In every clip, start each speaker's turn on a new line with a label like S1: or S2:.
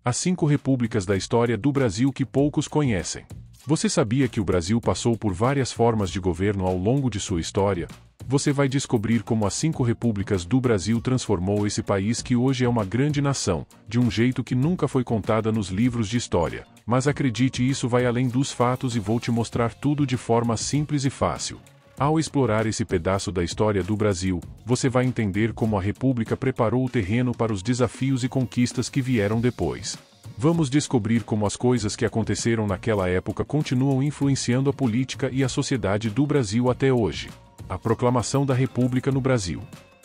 S1: As 5 repúblicas da história do Brasil que poucos conhecem. Você sabia que o Brasil passou por várias formas de governo ao longo de sua história? Você vai descobrir como as 5 repúblicas do Brasil transformou esse país que hoje é uma grande nação, de um jeito que nunca foi contada nos livros de história. Mas acredite, isso vai além dos fatos e vou te mostrar tudo de forma simples e fácil. Ao explorar esse pedaço da história do Brasil, você vai entender como a República preparou o terreno para os desafios e conquistas que vieram depois. Vamos descobrir como as coisas que aconteceram naquela época continuam influenciando a política e a sociedade do Brasil até hoje. A proclamação da República no Brasil.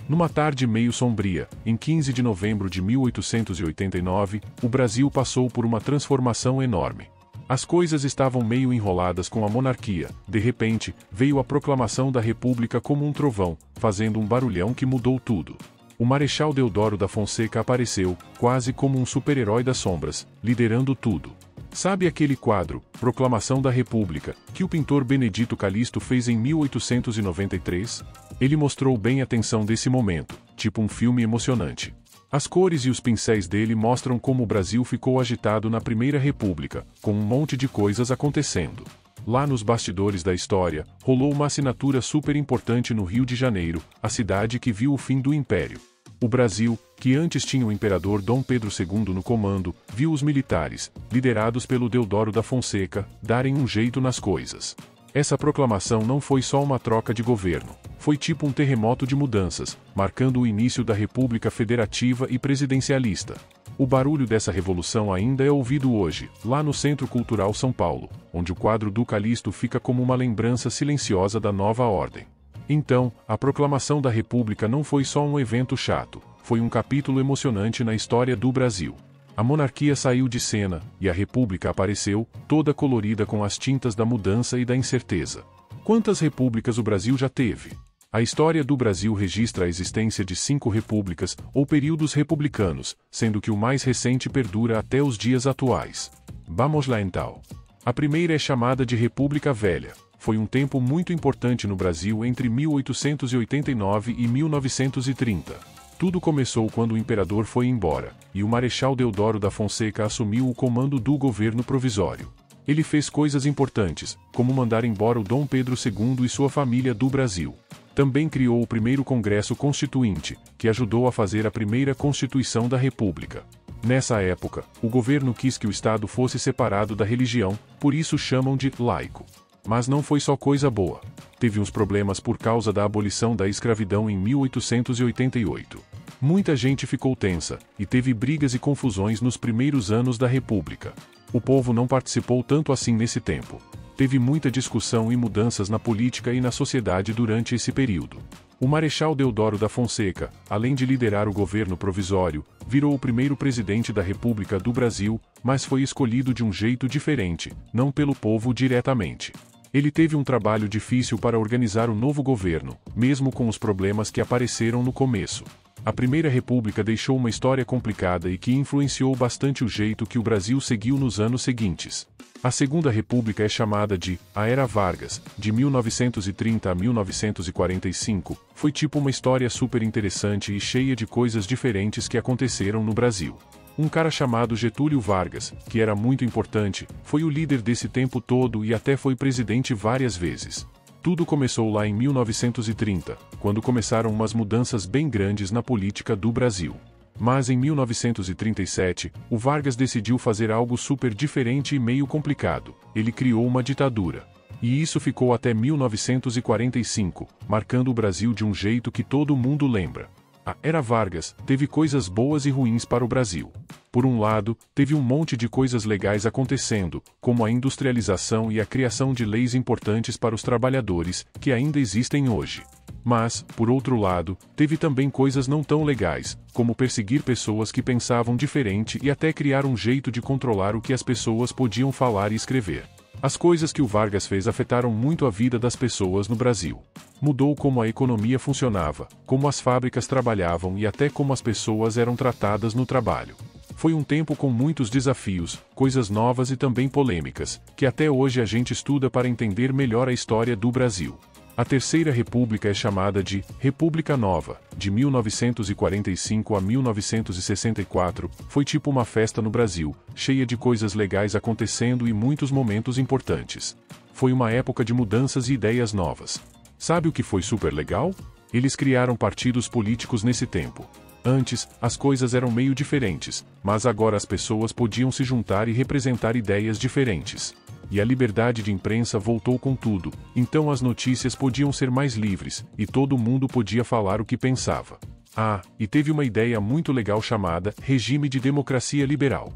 S1: Numa tarde meio sombria, em 15 de novembro de 1889, o Brasil passou por uma transformação enorme. As coisas estavam meio enroladas com a monarquia. De repente, veio a proclamação da República como um trovão, fazendo um barulhão que mudou tudo. O Marechal Deodoro da Fonseca apareceu, quase como um super-herói das sombras, liderando tudo. Sabe aquele quadro, Proclamação da República, que o pintor Benedito Calixto fez em 1893? Ele mostrou bem a tensão desse momento, tipo um filme emocionante. As cores e os pincéis dele mostram como o Brasil ficou agitado na Primeira República, com um monte de coisas acontecendo. Lá nos bastidores da história, rolou uma assinatura super importante no Rio de Janeiro, a cidade que viu o fim do Império. O Brasil, que antes tinha o imperador Dom Pedro II no comando, viu os militares, liderados pelo Deodoro da Fonseca, darem um jeito nas coisas. Essa proclamação não foi só uma troca de governo, foi tipo um terremoto de mudanças, marcando o início da República Federativa e Presidencialista. O barulho dessa revolução ainda é ouvido hoje, lá no Centro Cultural São Paulo, onde o quadro do Calixto fica como uma lembrança silenciosa da nova ordem. Então, a proclamação da República não foi só um evento chato, foi um capítulo emocionante na história do Brasil. A monarquia saiu de cena, e a República apareceu, toda colorida com as tintas da mudança e da incerteza. Quantas repúblicas o Brasil já teve? A história do Brasil registra a existência de 5 repúblicas, ou períodos republicanos, sendo que o mais recente perdura até os dias atuais. Vamos lá então. A primeira é chamada de República Velha. Foi um tempo muito importante no Brasil entre 1889 e 1930. Tudo começou quando o imperador foi embora, e o Marechal Deodoro da Fonseca assumiu o comando do governo provisório. Ele fez coisas importantes, como mandar embora o Dom Pedro II e sua família do Brasil. Também criou o primeiro Congresso Constituinte, que ajudou a fazer a primeira Constituição da República. Nessa época, o governo quis que o Estado fosse separado da religião, por isso chamam de laico. Mas não foi só coisa boa. Teve uns problemas por causa da abolição da escravidão em 1888. Muita gente ficou tensa, e teve brigas e confusões nos primeiros anos da República. O povo não participou tanto assim nesse tempo. Teve muita discussão e mudanças na política e na sociedade durante esse período. O Marechal Deodoro da Fonseca, além de liderar o governo provisório, virou o primeiro presidente da República do Brasil, mas foi escolhido de um jeito diferente, não pelo povo diretamente. Ele teve um trabalho difícil para organizar o novo governo, mesmo com os problemas que apareceram no começo. A Primeira República deixou uma história complicada e que influenciou bastante o jeito que o Brasil seguiu nos anos seguintes. A Segunda República é chamada de a Era Vargas, de 1930 a 1945, foi tipo uma história super interessante e cheia de coisas diferentes que aconteceram no Brasil. Um cara chamado Getúlio Vargas, que era muito importante, foi o líder desse tempo todo e até foi presidente várias vezes. Tudo começou lá em 1930, quando começaram umas mudanças bem grandes na política do Brasil. Mas em 1937, o Vargas decidiu fazer algo super diferente e meio complicado. Ele criou uma ditadura. E isso ficou até 1945, marcando o Brasil de um jeito que todo mundo lembra. A Era Vargas teve coisas boas e ruins para o Brasil. Por um lado, teve um monte de coisas legais acontecendo, como a industrialização e a criação de leis importantes para os trabalhadores, que ainda existem hoje. Mas, por outro lado, teve também coisas não tão legais, como perseguir pessoas que pensavam diferente e até criar um jeito de controlar o que as pessoas podiam falar e escrever. As coisas que o Vargas fez afetaram muito a vida das pessoas no Brasil. Mudou como a economia funcionava, como as fábricas trabalhavam e até como as pessoas eram tratadas no trabalho. Foi um tempo com muitos desafios, coisas novas e também polêmicas, que até hoje a gente estuda para entender melhor a história do Brasil. A Terceira República é chamada de República Nova, de 1945 a 1964, foi tipo uma festa no Brasil, cheia de coisas legais acontecendo e muitos momentos importantes. Foi uma época de mudanças e ideias novas. Sabe o que foi super legal? Eles criaram partidos políticos nesse tempo. Antes, as coisas eram meio diferentes, mas agora as pessoas podiam se juntar e representar ideias diferentes. E a liberdade de imprensa voltou com tudo, então as notícias podiam ser mais livres, e todo mundo podia falar o que pensava. Ah, e teve uma ideia muito legal chamada regime de democracia liberal.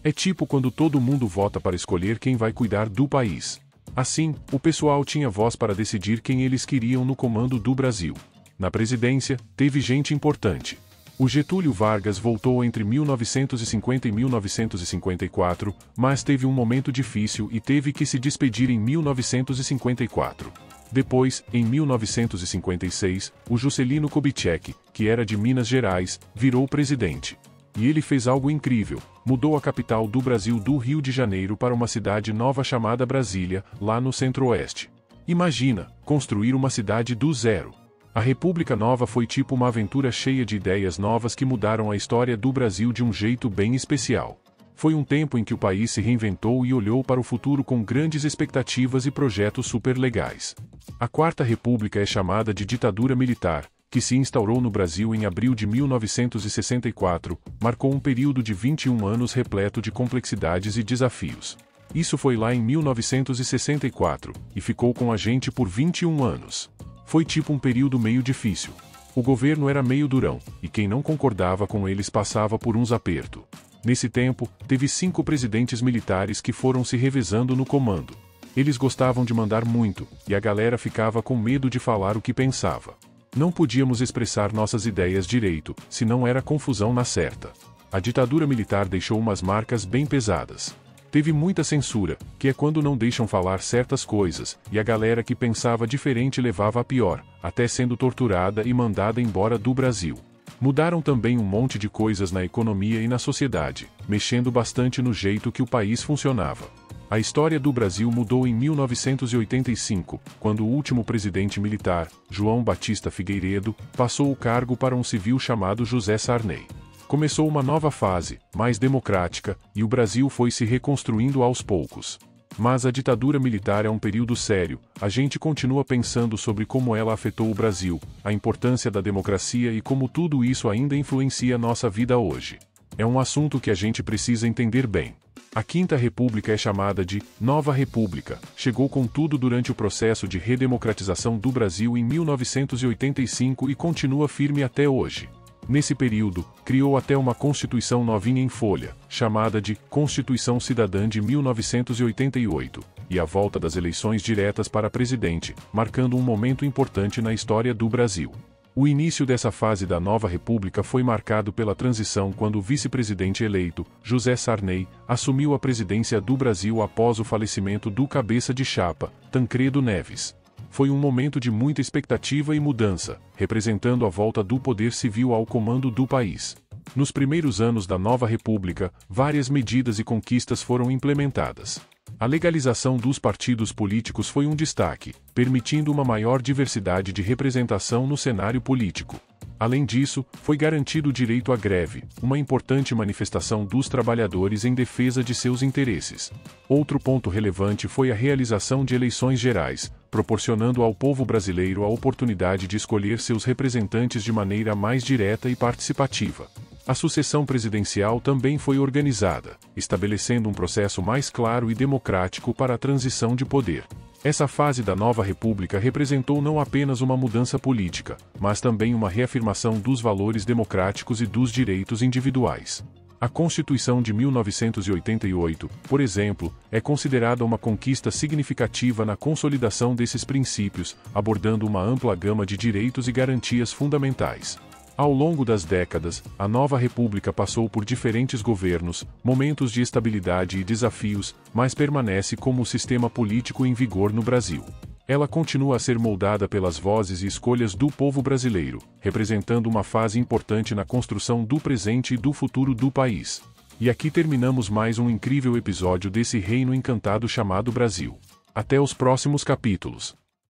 S1: É tipo quando todo mundo vota para escolher quem vai cuidar do país. Assim, o pessoal tinha voz para decidir quem eles queriam no comando do Brasil. Na presidência, teve gente importante. O Getúlio Vargas voltou entre 1950 e 1954, mas teve um momento difícil e teve que se despedir em 1954. Depois, em 1956, o Juscelino Kubitschek, que era de Minas Gerais, virou presidente. E ele fez algo incrível, mudou a capital do Brasil do Rio de Janeiro para uma cidade nova chamada Brasília, lá no Centro-Oeste. Imagina, construir uma cidade do zero. A República Nova foi tipo uma aventura cheia de ideias novas que mudaram a história do Brasil de um jeito bem especial. Foi um tempo em que o país se reinventou e olhou para o futuro com grandes expectativas e projetos super legais. A Quarta República é chamada de ditadura militar, que se instaurou no Brasil em abril de 1964, marcou um período de 21 anos repleto de complexidades e desafios. Isso foi lá em 1964, e ficou com a gente por 21 anos. Foi tipo um período meio difícil. O governo era meio durão, e quem não concordava com eles passava por uns apertos. Nesse tempo, teve 5 presidentes militares que foram se revezando no comando. Eles gostavam de mandar muito, e a galera ficava com medo de falar o que pensava. Não podíamos expressar nossas ideias direito, senão era confusão na certa. A ditadura militar deixou umas marcas bem pesadas. Teve muita censura, que é quando não deixam falar certas coisas, e a galera que pensava diferente levava a pior, até sendo torturada e mandada embora do Brasil. Mudaram também um monte de coisas na economia e na sociedade, mexendo bastante no jeito que o país funcionava. A história do Brasil mudou em 1985, quando o último presidente militar, João Batista Figueiredo, passou o cargo para um civil chamado José Sarney. Começou uma nova fase, mais democrática, e o Brasil foi se reconstruindo aos poucos. Mas a ditadura militar é um período sério, a gente continua pensando sobre como ela afetou o Brasil, a importância da democracia e como tudo isso ainda influencia nossa vida hoje. É um assunto que a gente precisa entender bem. A Quinta República é chamada de Nova República, chegou com tudo durante o processo de redemocratização do Brasil em 1985 e continua firme até hoje. Nesse período, criou até uma Constituição novinha em folha, chamada de Constituição Cidadã de 1988, e a volta das eleições diretas para presidente, marcando um momento importante na história do Brasil. O início dessa fase da nova república foi marcado pela transição quando o vice-presidente eleito, José Sarney, assumiu a presidência do Brasil após o falecimento do cabeça de chapa, Tancredo Neves. Foi um momento de muita expectativa e mudança, representando a volta do poder civil ao comando do país. Nos primeiros anos da nova república, várias medidas e conquistas foram implementadas. A legalização dos partidos políticos foi um destaque, permitindo uma maior diversidade de representação no cenário político. Além disso, foi garantido o direito à greve, uma importante manifestação dos trabalhadores em defesa de seus interesses. Outro ponto relevante foi a realização de eleições gerais, proporcionando ao povo brasileiro a oportunidade de escolher seus representantes de maneira mais direta e participativa. A sucessão presidencial também foi organizada, estabelecendo um processo mais claro e democrático para a transição de poder. Essa fase da nova república representou não apenas uma mudança política, mas também uma reafirmação dos valores democráticos e dos direitos individuais. A Constituição de 1988, por exemplo, é considerada uma conquista significativa na consolidação desses princípios, abordando uma ampla gama de direitos e garantias fundamentais. Ao longo das décadas, a nova república passou por diferentes governos, momentos de estabilidade e desafios, mas permanece como o sistema político em vigor no Brasil. Ela continua a ser moldada pelas vozes e escolhas do povo brasileiro, representando uma fase importante na construção do presente e do futuro do país. E aqui terminamos mais um incrível episódio desse reino encantado chamado Brasil. Até os próximos capítulos.